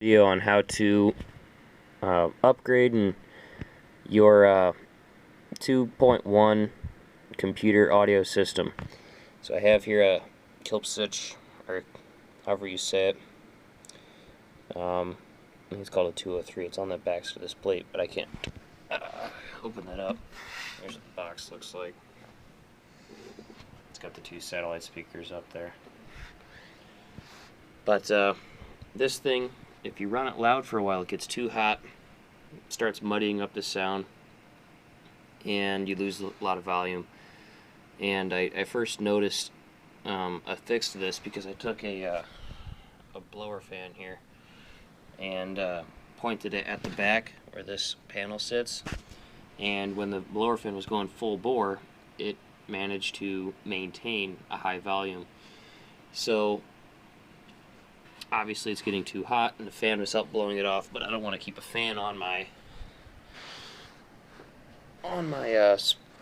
Video on how to upgrade your 2.1 computer audio system. So I have here a klipsch, or however you say it. I think it's called a 203. It's on the back of this plate, but I can't open that up. There's what the box looks like. It's got the two satellite speakers up there. But this thing, if you run it loud for a while, it gets too hot, starts muddying up the sound, and you lose a lot of volume. And I first noticed a fix to this because I took a blower fan here and pointed it at the back where this panel sits, and when the blower fan was going full bore, it managed to maintain a high volume. So obviously it's getting too hot and the fan was help blowing it off, but I don't want to keep a fan on my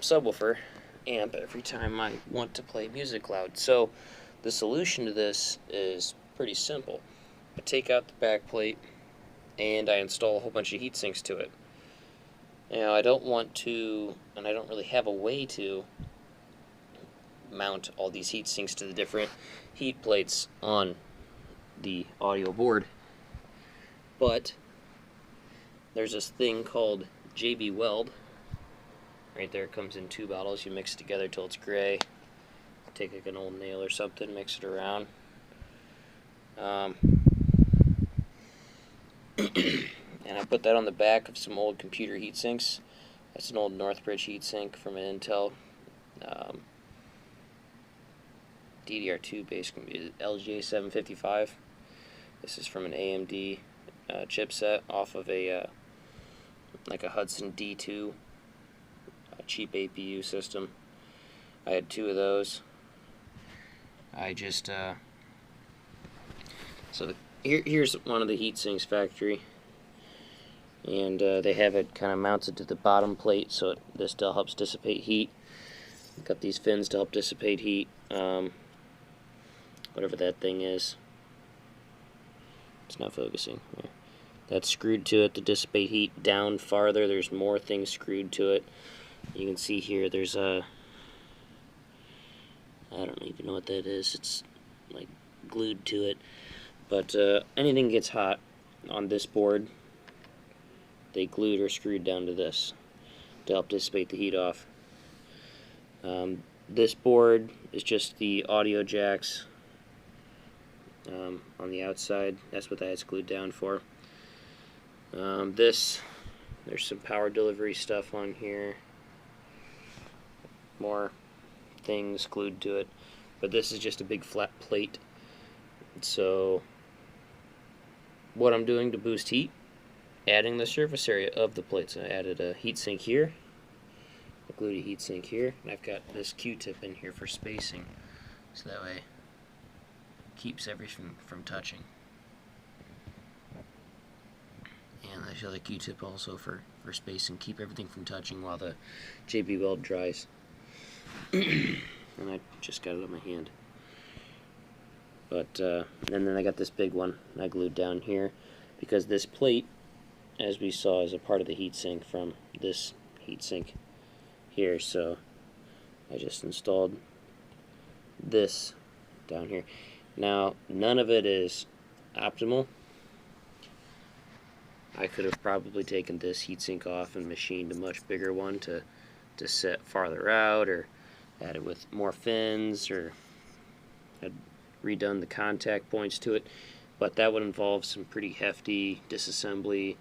subwoofer amp every time I want to play music loud. So the solution to this is pretty simple. I take out the back plate and I install a whole bunch of heat sinks to it. Now I don't want to, and I don't really have a way to mount all these heat sinks to the different heat plates on the audio board, but there's this thing called JB Weld. Right there, it comes in two bottles. You mix it together till it's gray. Take like an old nail or something, mix it around. And I put that on the back of some old computer heat sinks. That's an old Northbridge heat sink from an Intel DDR2 based LGA 755. This is from an AMD chipset off of a like a Hudson D2 cheap APU system. I had two of those. I just here's one of the heat sinks factory, and they have it kind of mounted to the bottom plate, so this still helps dissipate heat. Got these fins to help dissipate heat. Whatever that thing is. It's not focusing. Yeah. That's screwed to it to dissipate heat. Down farther, there's more things screwed to it. You can see here there's a, I don't even know what that is. It's like glued to it. But anything gets hot on this board, they glued or screwed down to this to help dissipate the heat off. This board is just the audio jacks on the outside. That's what that's glued down for. There's some power delivery stuff on here. More things glued to it. But this is just a big flat plate. So what I'm doing to boost heat, adding the surface area of the plates. I added a heatsink here. I glued a heatsink here, and I've got this Q-tip in here for spacing, so that way it keeps everything from touching. And I show the Q-tip also for spacing, keep everything from touching while the JB Weld dries. And I just got it on my hand. But and then I got this big one I glued down here because this plate, as we saw, is a part of the heatsink from this heatsink here. So I just installed this down here. Now none of it is optimal. I could have probably taken this heatsink off and machined a much bigger one to set farther out, or added with more fins, or had redone the contact points to it, but that would involve some pretty hefty disassembly,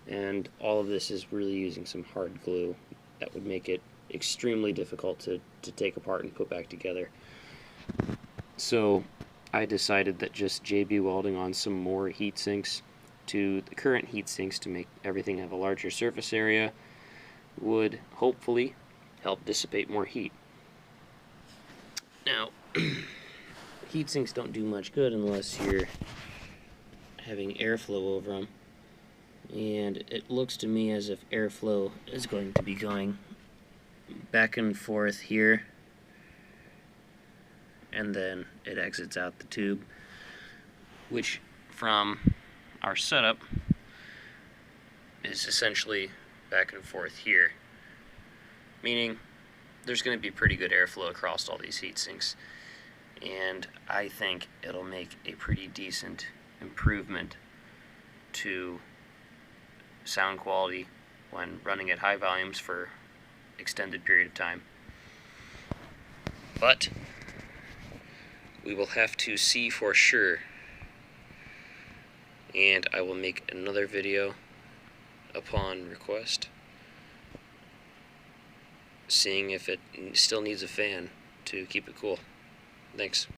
and all of this is really using some hard glue that would make it extremely difficult to take apart and put back together. So I decided that just JB welding on some more heat sinks to the current heat sinks to make everything have a larger surface area would hopefully help dissipate more heat. Now heat sinks don't do much good unless you're having airflow over them, and it looks to me as if airflow is going to be going back and forth here, and then it exits out the tube, which from our setup is essentially back and forth here, meaning there's going to be pretty good airflow across all these heat sinks, and I think it'll make a pretty decent improvement to sound quality when running at high volumes for extended period of time. But we will have to see for sure, and I will make another video upon request, seeing if it still needs a fan to keep it cool. Thanks.